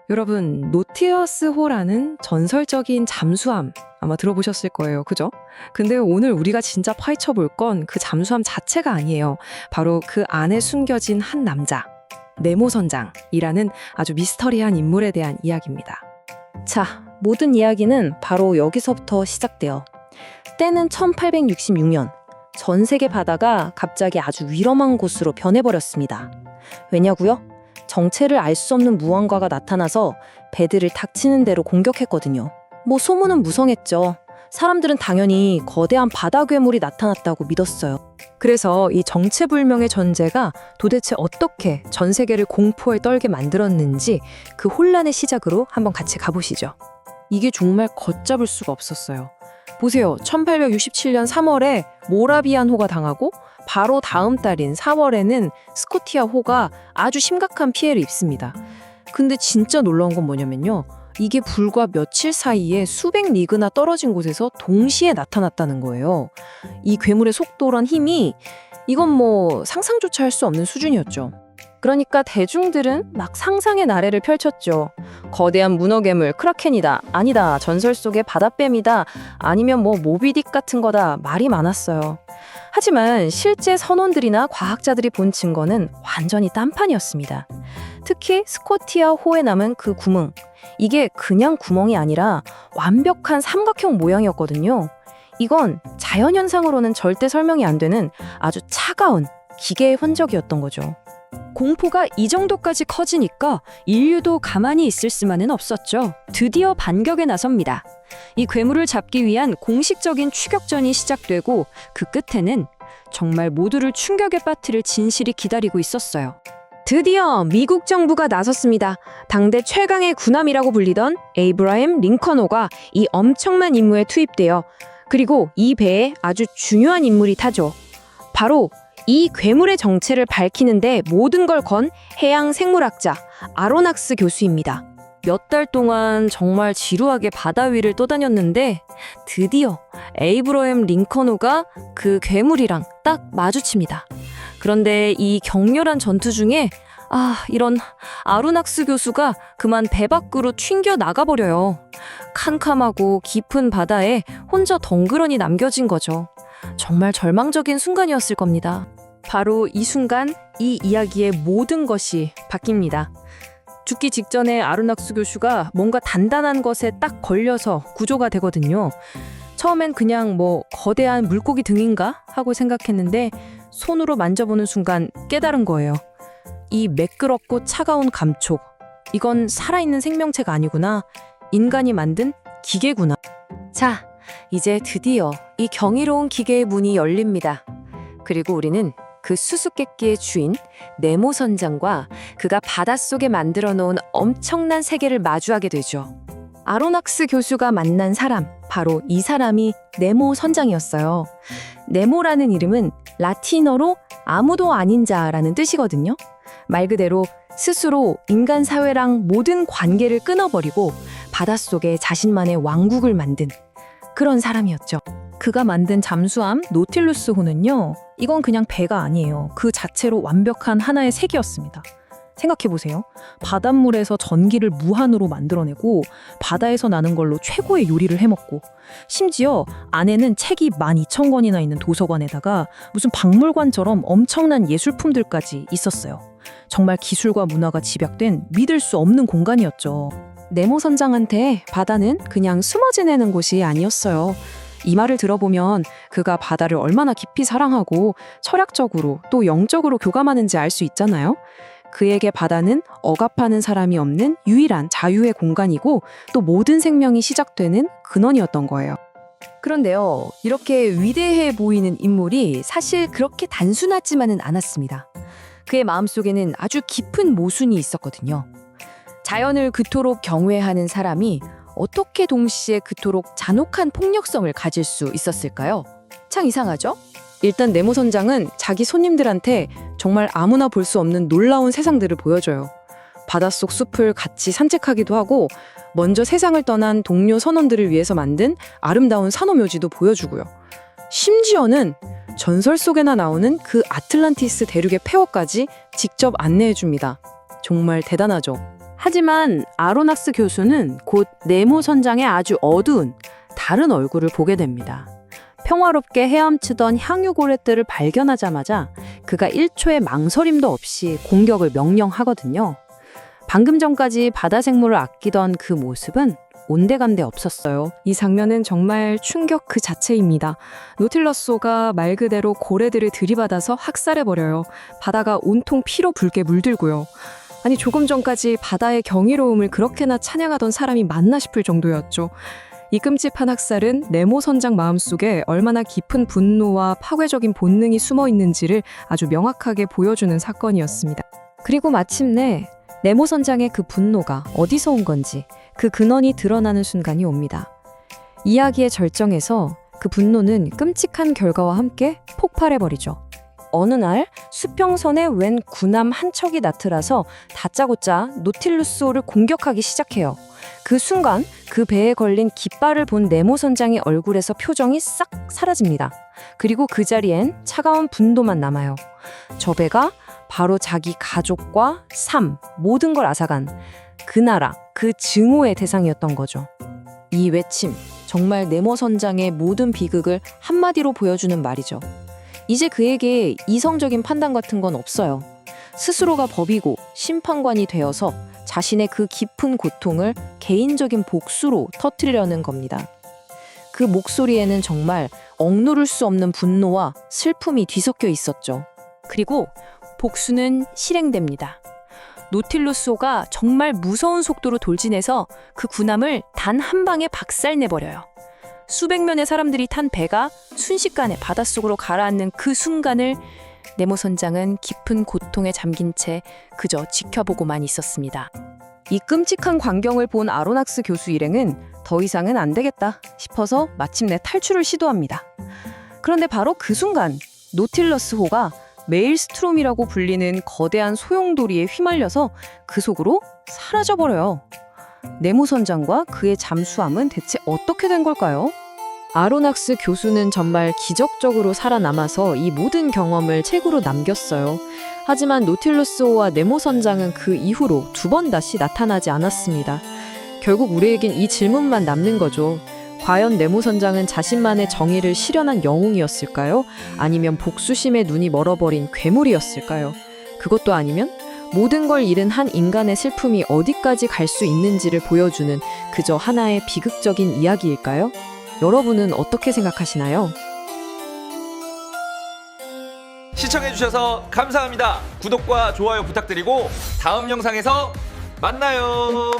여러분, 노티어스호라는 전설적인 잠수함 아마 들어보셨을 거예요. 그죠? 근데 오늘 우리가 진짜 파헤쳐 볼 건 그 잠수함 자체가 아니에요. 바로 그 안에 숨겨진 한 남자, 네모 선장이라는 아주 미스터리한 인물에 대한 이야기입니다. 자, 모든 이야기는 바로 여기서부터 시작돼요. 때는 1866년. 전 세계 바다가 갑자기 아주 위험한 곳으로 변해버렸습니다. 왜냐고요? 정체를 알 수 없는 무언가가 나타나서 배들을 닥치는 대로 공격했거든요. 뭐 소문은 무성했죠. 사람들은 당연히 거대한 바다 괴물이 나타났다고 믿었어요. 그래서 이 정체불명의 존재가 도대체 어떻게 전 세계를 공포에 떨게 만들었는지 그 혼란의 시작으로 한번 같이 가보시죠. 이게 정말 걷잡을 수가 없었어요. 보세요. 1867년 3월에 모라비안호가 당하고 바로 다음 달인 4월에는 스코티아호가 아주 심각한 피해를 입습니다. 근데 진짜 놀라운 건 뭐냐면요. 이게 불과 며칠 사이에 수백 리그나 떨어진 곳에서 동시에 나타났다는 거예요. 이 괴물의 속도란 힘이 이건 뭐 상상조차 할 수 없는 수준이었죠. 그러니까 대중들은 막 상상의 나래를 펼쳤죠. 거대한 문어괴물, 크라켄이다. 아니다. 전설 속의 바다뱀이다. 아니면 뭐 모비딕 같은 거다. 말이 많았어요. 하지만 실제 선원들이나 과학자들이 본 증거는 완전히 딴판이었습니다. 특히 스코티아 호에 남은 그 구멍. 이게 그냥 구멍이 아니라 완벽한 삼각형 모양이었거든요. 이건 자연현상으로는 절대 설명이 안 되는 아주 차가운 기계의 흔적이었던 거죠. 공포가 이 정도까지 커지니까 인류도 가만히 있을 수만은 없었죠. 드디어 반격에 나섭니다. 이 괴물을 잡기 위한 공식적인 추격전이 시작되고 그 끝에는 정말 모두를 충격에 빠뜨릴 진실이 기다리고 있었어요. 드디어 미국 정부가 나섰습니다. 당대 최강의 군함이라고 불리던 에이브라임 링컨호가 이 엄청난 임무에 투입돼요. 그리고 이 배에 아주 중요한 인물이 타죠. 바로 이 괴물의 정체를 밝히는데 모든 걸 건 해양 생물학자 아로낙스 교수입니다. 몇 달 동안 정말 지루하게 바다 위를 떠다녔는데 드디어 에이브러햄 링컨호가 그 괴물이랑 딱 마주칩니다. 그런데 이 격렬한 전투 중에 이런 아로낙스 교수가 그만 배 밖으로 튕겨 나가버려요. 캄캄하고 깊은 바다에 혼자 덩그러니 남겨진 거죠. 정말 절망적인 순간이었을 겁니다. 바로 이 순간 이 이야기의 모든 것이 바뀝니다. 죽기 직전에 아로낙스 교수가 뭔가 단단한 것에 딱 걸려서 구조가 되거든요. 처음엔 그냥 뭐 거대한 물고기 등인가 하고 생각했는데 손으로 만져보는 순간 깨달은 거예요. 이 매끄럽고 차가운 감촉. 이건 살아있는 생명체가 아니구나. 인간이 만든 기계구나. 자, 이제 드디어 이 경이로운 기계의 문이 열립니다. 그리고 우리는 그 수수께끼의 주인 네모 선장과 그가 바닷속에 만들어 놓은 엄청난 세계를 마주하게 되죠. 아로낙스 교수가 만난 사람, 바로 이 사람이 네모 선장이었어요. 네모라는 이름은 라틴어로 아무도 아닌 자라는 뜻이거든요. 말 그대로 스스로 인간 사회랑 모든 관계를 끊어버리고 바닷속에 자신만의 왕국을 만든 그런 사람이었죠. 그가 만든 잠수함 노틸루스호는요. 이건 그냥 배가 아니에요. 그 자체로 완벽한 하나의 색이었습니다. 생각해보세요. 바닷물에서 전기를 무한으로 만들어내고 바다에서 나는 걸로 최고의 요리를 해먹고 심지어 안에는 책이 12,000권이나 있는 도서관에다가 무슨 박물관처럼 엄청난 예술품들까지 있었어요. 정말 기술과 문화가 집약된 믿을 수 없는 공간이었죠. 네모 선장한테 바다는 그냥 숨어 지내는 곳이 아니었어요. 이 말을 들어보면 그가 바다를 얼마나 깊이 사랑하고 철학적으로 또 영적으로 교감하는지 알 수 있잖아요. 그에게 바다는 억압하는 사람이 없는 유일한 자유의 공간이고 또 모든 생명이 시작되는 근원이었던 거예요. 그런데요, 이렇게 위대해 보이는 인물이 사실 그렇게 단순하지만은 않았습니다. 그의 마음속에는 아주 깊은 모순이 있었거든요. 자연을 그토록 경외하는 사람이 어떻게 동시에 그토록 잔혹한 폭력성을 가질 수 있었을까요? 참 이상하죠? 일단 네모 선장은 자기 손님들한테 정말 아무나 볼 수 없는 놀라운 세상들을 보여줘요. 바닷속 숲을 같이 산책하기도 하고 먼저 세상을 떠난 동료 선원들을 위해서 만든 아름다운 산호묘지도 보여주고요. 심지어는 전설 속에나 나오는 그 아틀란티스 대륙의 폐허까지 직접 안내해줍니다. 정말 대단하죠. 하지만 아로낙스 교수는 곧 네모 선장의 아주 어두운 다른 얼굴을 보게 됩니다. 평화롭게 헤엄치던 향유고래들을 발견하자마자 그가 1초의 망설임도 없이 공격을 명령하거든요. 방금 전까지 바다 생물을 아끼던 그 모습은 온데간데 없었어요. 이 장면은 정말 충격 그 자체입니다. 노틸러스호가 말 그대로 고래들을 들이받아서 학살해버려요. 바다가 온통 피로 붉게 물들고요. 아니 조금 전까지 바다의 경이로움을 그렇게나 찬양하던 사람이 맞나 싶을 정도였죠. 이 끔찍한 학살은 네모 선장 마음속에 얼마나 깊은 분노와 파괴적인 본능이 숨어 있는지를 아주 명확하게 보여주는 사건이었습니다. 그리고 마침내 네모 선장의 그 분노가 어디서 온 건지 그 근원이 드러나는 순간이 옵니다. 이야기의 절정에서 그 분노는 끔찍한 결과와 함께 폭발해버리죠. 어느 날 수평선에 웬 군함 한 척이 나트라서 다짜고짜 노틸루스호를 공격하기 시작해요. 그 순간 그 배에 걸린 깃발을 본 네모 선장의 얼굴에서 표정이 싹 사라집니다. 그리고 그 자리엔 차가운 분노만 남아요. 저 배가 바로 자기 가족과 삶, 모든 걸 앗아간 그 나라, 그 증오의 대상이었던 거죠. 이 외침, 정말 네모 선장의 모든 비극을 한마디로 보여주는 말이죠. 이제 그에게 이성적인 판단 같은 건 없어요. 스스로가 법이고 심판관이 되어서 자신의 그 깊은 고통을 개인적인 복수로 터뜨리려는 겁니다. 그 목소리에는 정말 억누를 수 없는 분노와 슬픔이 뒤섞여 있었죠. 그리고 복수는 실행됩니다. 노틸루스호가 정말 무서운 속도로 돌진해서 그 군함을 단 한 방에 박살내버려요. 수백 명의 사람들이 탄 배가 순식간에 바닷속으로 가라앉는 그 순간을 네모 선장은 깊은 고통에 잠긴 채 그저 지켜보고만 있었습니다. 이 끔찍한 광경을 본 아로낙스 교수 일행은 더 이상은 안 되겠다 싶어서 마침내 탈출을 시도합니다. 그런데 바로 그 순간 노틸러스호가 메일스트롬이라고 불리는 거대한 소용돌이에 휘말려서 그 속으로 사라져버려요. 네모 선장과 그의 잠수함은 대체 어떻게 된 걸까요? 아로낙스 교수는 정말 기적적으로 살아남아서 이 모든 경험을 책으로 남겼어요. 하지만 노틸루스호와 네모 선장은 그 이후로 두 번 다시 나타나지 않았습니다. 결국 우리에겐 이 질문만 남는 거죠. 과연 네모 선장은 자신만의 정의를 실현한 영웅이었을까요? 아니면 복수심에 눈이 멀어버린 괴물이었을까요? 그것도 아니면 모든 걸 잃은 한 인간의 슬픔이 어디까지 갈 수 있는지를 보여주는 그저 하나의 비극적인 이야기일까요? 여러분은 어떻게 생각하시나요? 시청해주셔서 감사합니다. 구독과 좋아요 부탁드리고 다음 영상에서 만나요.